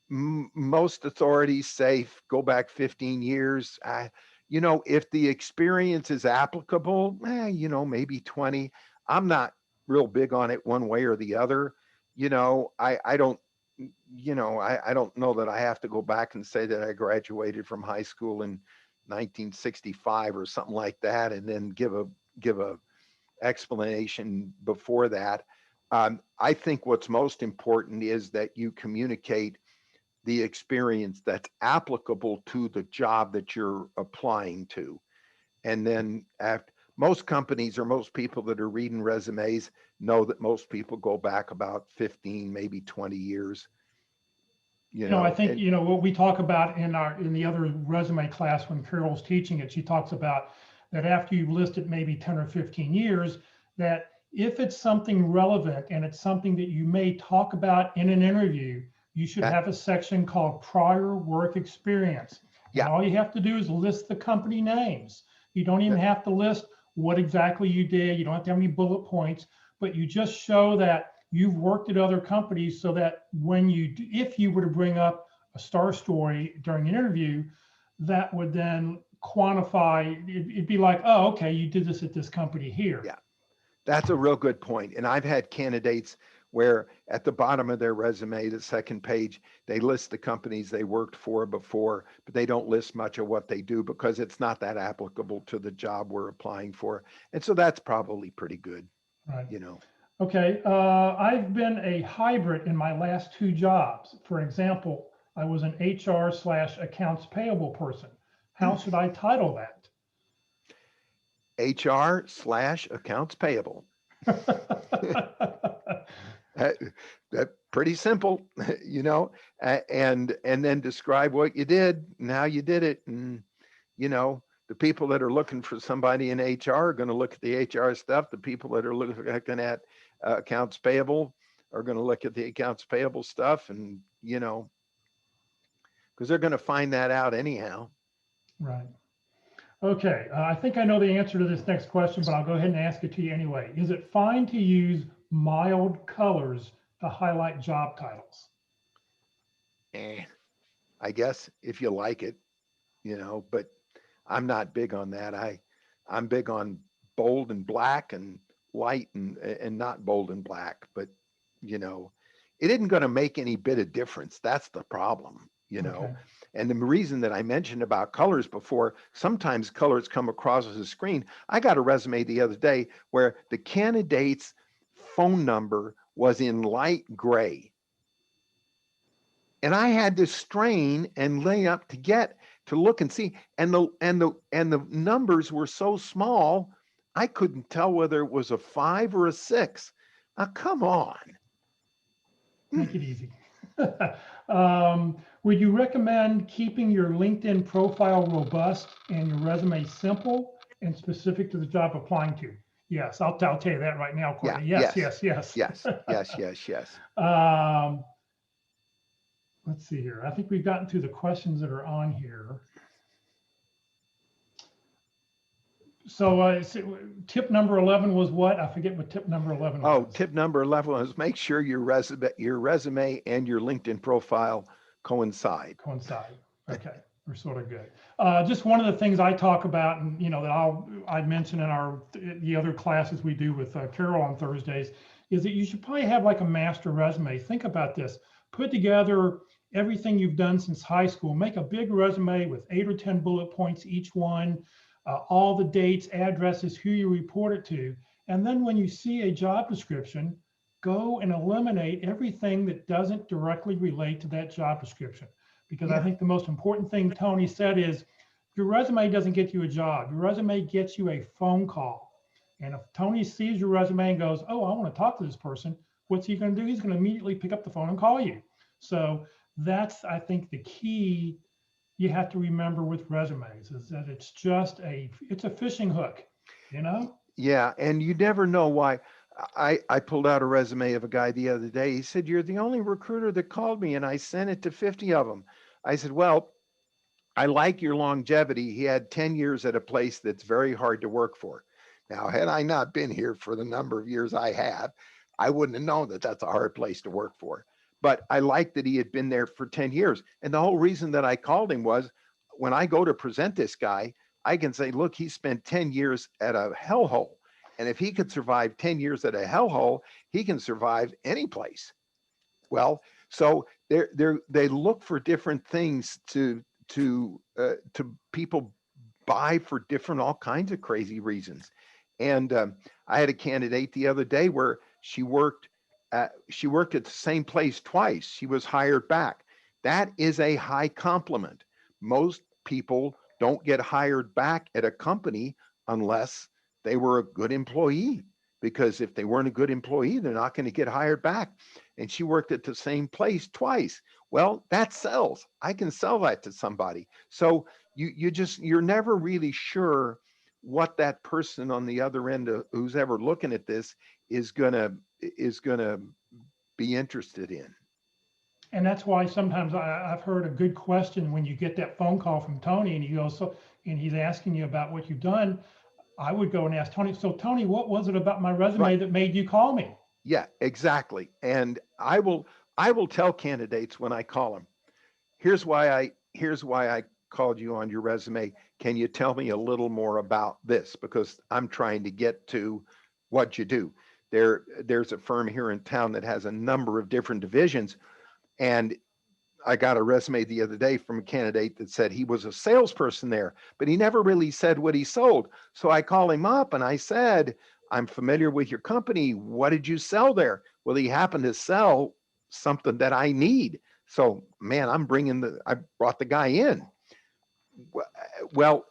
D: most authorities say go back 15 years. If the experience is applicable, maybe 20. I'm not real big on it one way or the other. I don't, I don't know that I have to go back and say that I graduated from high school in 1965 or something like that, and then give a explanation before that. I think what's most important is that you communicate the experience that's applicable to the job that you're applying to. And then most companies or most people that are reading resumes know that most people go back about 15, maybe 20 years.
B: I think, what we talk about in the other resume class when Carol's teaching it, she talks about that after you've listed maybe 10 or 15 years, that if it's something relevant and it's something that you may talk about in an interview, you should have a section called prior work experience.
D: Yeah.
B: And all you have to do is list the company names. You don't even have to list what exactly you did. You don't have to have any bullet points, but you just show that you've worked at other companies so that if you were to bring up a star story during an interview, that would then quantify, it'd be like, oh, okay, you did this at this company here.
D: Yeah, that's a real good point. And I've had candidates where at the bottom of their resume, the second page, they list the companies they worked for before, but they don't list much of what they do because it's not that applicable to the job we're applying for. And so that's probably pretty good,
B: Right. Okay, I've been a hybrid in my last 2 jobs. For example, I was an HR/accounts payable person. How should I title that?
D: HR/accounts payable. That pretty simple, and then describe what you did and how you did it. And, the people that are looking for somebody in HR are going to look at the HR stuff. The people that are looking at accounts payable are going to look at the accounts payable stuff, and, because they're going to find that out anyhow.
B: Right. Okay, I think I know the answer to this next question, but I'll go ahead and ask it to you anyway. Is it fine to use mild colors to highlight job titles?
D: I guess if you like it, but I'm not big on that. I'm big on bold and black and light and not bold and black, but it isn't going to make any bit of difference. That's the problem,
B: Okay.
D: And the reason that I mentioned about colors before, sometimes colors come across as a screen. I got a resume the other day where the candidate's phone number was in light gray. And I had to strain and lay up to look and see. And the numbers were so small, I couldn't tell whether it was a 5 or a 6. Now, come on.
B: Make it easy. Would you recommend keeping your LinkedIn profile robust and your resume simple and specific to the job applying to? Yes, I'll tell you that right now, Courtney.
D: Yeah,
B: Yes.
D: Yes.
B: Let's see here. I think we've gotten to the questions that are on here. So tip number 11 was what? I forget what tip number 11 was.
D: Oh, tip number 11 was make sure your resume and your LinkedIn profile coincide.
B: Okay, we're sort of good. Just one of the things I talk about, and that I mention in the other classes we do with Carol on Thursdays, is that you should probably have like a master resume. Think about this. Put together everything you've done since high school. Make a big resume with 8 or 10 bullet points each one. All the dates, addresses, who you report it to. And then when you see a job description, go and eliminate everything that doesn't directly relate to that job description. Because I think the most important thing Tony said is your resume doesn't get you a job. Your resume gets you a phone call. And if Tony sees your resume and goes, oh, I want to talk to this person, what's he going to do? He's going to immediately pick up the phone and call you. So that's, I think, the key you have to remember with resumes is that it's just it's a fishing hook, you know?
D: Yeah, and you never know why. I pulled out a resume of a guy the other day. He said, "You're the only recruiter that called me, and I sent it to 50 of them." I said, "Well, I like your longevity." He had 10 years at a place that's very hard to work for. Now, had I not been here for the number of years I have, I wouldn't have known that that's a hard place to work for. But I liked that he had been there for 10 years. And the whole reason that I called him was when I go to present this guy, I can say, look, he spent 10 years at a hellhole. And if he could survive 10 years at a hellhole, he can survive any place. Well, so they look for different things to people buy for different all kinds of crazy reasons. And I had a candidate the other day where she worked at the same place twice. She was hired back. That is a high compliment. Most people don't get hired back at a company unless they were a good employee, because if they weren't a good employee, they're not going to get hired back. And she worked at the same place twice. Well, that sells. I can sell that to somebody. So you're never really sure what that person on the other end who's ever looking at this is gonna be interested in.
B: And that's why sometimes I've heard a good question when you get that phone call from Tony and he goes, so, and he's asking you about what you've done. I would go and ask Tony, so Tony, what was it about my resume that made you call me?
D: Yeah, exactly. And I will tell candidates when I call them, here's why I called you on your resume. Can you tell me a little more about this? Because I'm trying to get to what you do. There's a firm here in town that has a number of different divisions. And I got a resume the other day from a candidate that said he was a salesperson there, but he never really said what he sold. So I called him up and I said, I'm familiar with your company. What did you sell there? Well, he happened to sell something that I need. So, man, I brought the guy in. Well,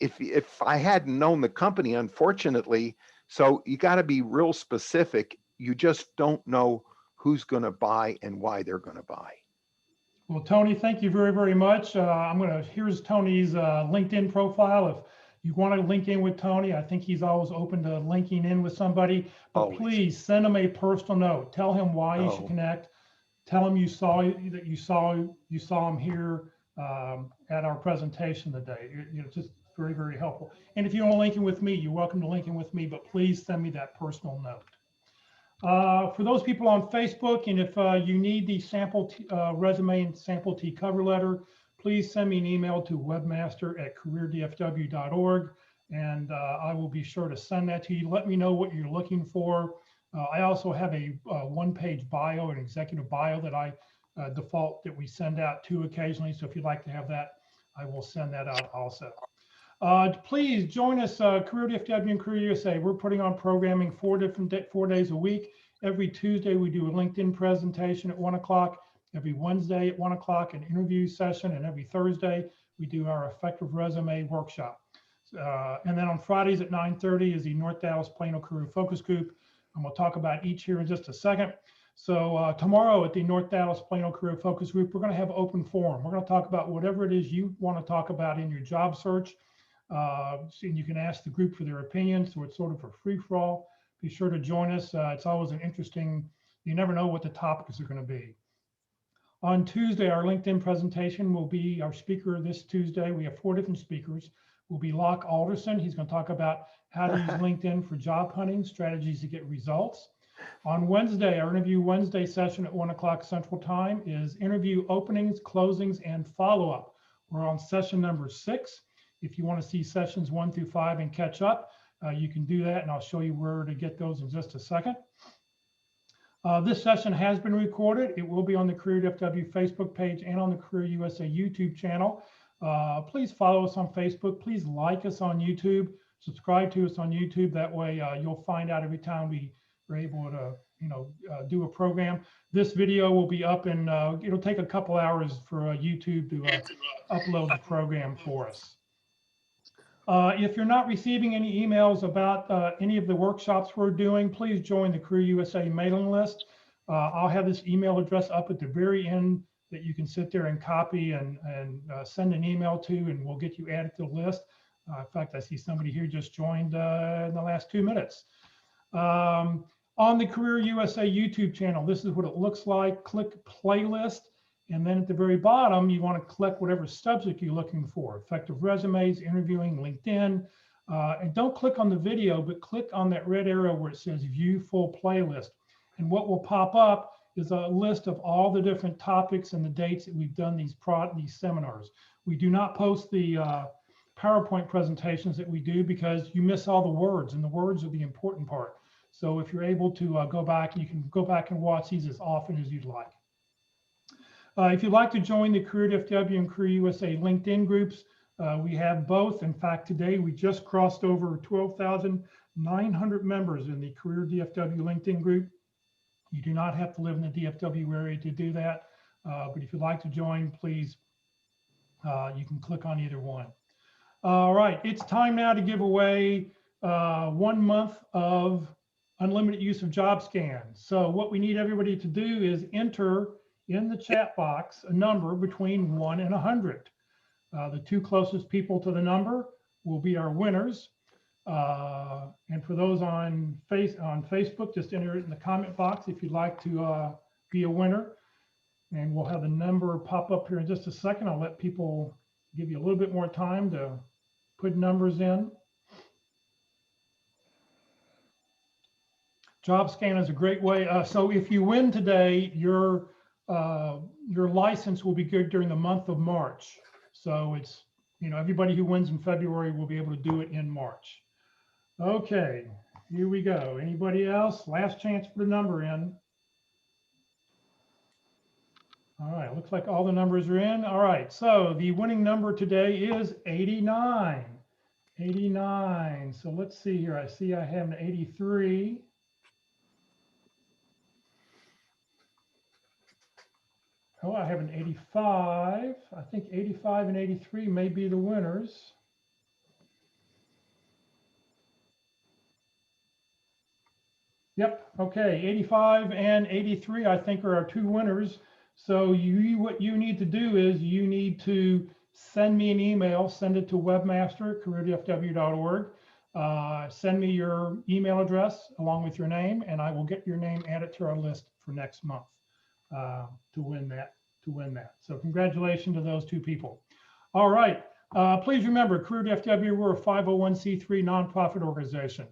D: if I hadn't known the company, unfortunately, so you got to be real specific. You just don't know who's going to buy and why they're going to buy.
B: Well, Tony, thank you very, very much. Here's Tony's LinkedIn profile. If you want to link in with Tony, I think he's always open to linking in with somebody, but
D: Always.
B: Please send him a personal note. Tell him why you should connect. Tell him you saw him here at our presentation today. Just very, very helpful. And if you want to link in with me, you're welcome to link in with me, but please send me that personal note. For those people on Facebook, and if you need the sample resume and sample T cover letter, please send me an email to webmaster@careerdfw.org, and I will be sure to send that to you. Let me know what you're looking for. I also have a one-page bio, an executive bio that I default that we send out to occasionally. So if you'd like to have that, I will send that out also. Please join us, Career DFW and Career USA. We're putting on programming 4 days a week. Every Tuesday, we do a LinkedIn presentation at 1 o'clock. Every Wednesday at 1 o'clock, an interview session. And every Thursday, we do our effective resume workshop. And then on Fridays at 9:30 is the North Dallas Plano Career Focus Group. And we'll talk about each here in just a second. So tomorrow at the North Dallas Plano Career Focus Group, we're going to have open forum. We're going to talk about whatever it is you want to talk about in your job search. And you can ask the group for their opinion. So it's sort of a free-for-all. Be sure to join us. It's always an interesting, you never know what the topics are going to be. On Tuesday, our LinkedIn presentation will be our speaker this Tuesday. We have 4 different speakers. Will be Locke Alderson. He's going to talk about how to use LinkedIn for job hunting, strategies to get results. On Wednesday, our Interview Wednesday session at 1 o'clock Central Time is interview openings, closings, and follow-up. We're on session number 6. If you want to see sessions 1 through 5 and catch up, you can do that, and I'll show you where to get those in just a second. This session has been recorded. It will be on the Career DFW Facebook page and on the Career USA YouTube channel. Please follow us on Facebook. Please like us on YouTube. Subscribe to us on YouTube. That way you'll find out every time we are able to do a program. This video will be up and it'll take a couple hours for YouTube to upload the program for us. If you're not receiving any emails about any of the workshops we're doing, please join the Career USA mailing list. I'll have this email address up at the very end that you can sit there and copy and send an email to, and we'll get you added to the list. In fact, I see somebody here just joined in the last 2 minutes. On the Career USA YouTube channel, this is what it looks like. Click playlist, and then at the very bottom, you want to click whatever subject you're looking for: effective resumes, interviewing, LinkedIn. And don't click on the video, but click on that red arrow where it says view full playlist. And what will pop up is a list of all the different topics and the dates that we've done these seminars. We do not post the PowerPoint presentations that we do because you miss all the words, and the words are the important part. So if you're able to go back, you can go back and watch these as often as you'd like. If you'd like to join the Career DFW and Career USA LinkedIn groups, we have both. In fact, today we just crossed over 12,900 members in the Career DFW LinkedIn group. You do not have to live in the DFW area to do that. But if you'd like to join, please, you can click on either one. All right, it's time now to give away 1 month of unlimited use of job scans. So what we need everybody to do is enter in the chat box a number between 1 and 100. The 2 closest people to the number will be our winners. And for those on Facebook, just enter it in the comment box if you'd like to be a winner. And we'll have the number pop up here in just a second. I'll let people give you a little bit more time to put numbers in. Job scan is a great way. So if you win today, your license will be good during the month of March. So it's, you know, everybody who wins in February will be able to do it in March. Okay, here we go. Anybody else? Last chance to put a number in. All right, looks like all the numbers are in. All right, so the winning number today is 89. 89. So let's see here. I see I have an 83. Oh, I have an 85. I think 85 and 83 may be the winners. Yep, okay, 85 and 83 I think are our 2 winners. So what you need to do is you need to send me an email, send it to webmaster@careerdfw.org. Send me your email address along with your name, and I will get your name added to our list for next month to win that. So congratulations to those 2 people. All right, please remember, Career DFW, we're a 501c3 nonprofit organization.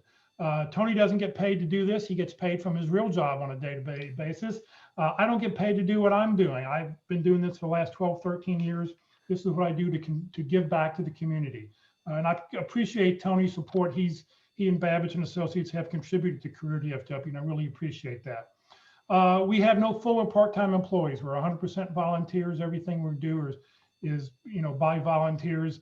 B: Tony doesn't get paid to do this. He gets paid from his real job on a day-to-day basis. I don't get paid to do what I'm doing. I've been doing this for the last 12, 13 years. This is what I do to give back to the community. And I appreciate Tony's support. He and Babbage and Associates have contributed to Career DFW, and I really appreciate that. We have no full or part-time employees. We're 100% volunteers. Everything we do is by volunteers.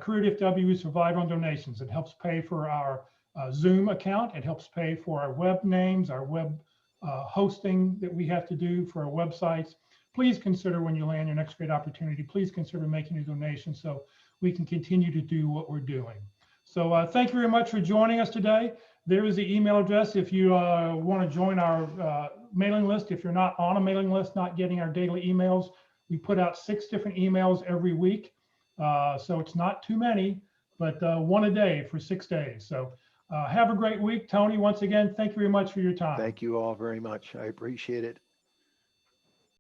B: Career DFW is survived on donations. It helps pay for our Zoom account. It helps pay for our web names, our web hosting that we have to do for our websites. Please consider, when you land your next great opportunity, please consider making a donation so we can continue to do what we're doing. So thank you very much for joining us today. There is the email address if you want to join our mailing list. If you're not on a mailing list, not getting our daily emails, we put out 6 different emails every week. So it's not too many, but 1 a day for 6 days. So have a great week. Tony, once again, thank you very much for your time.
D: Thank you all very much. I appreciate it.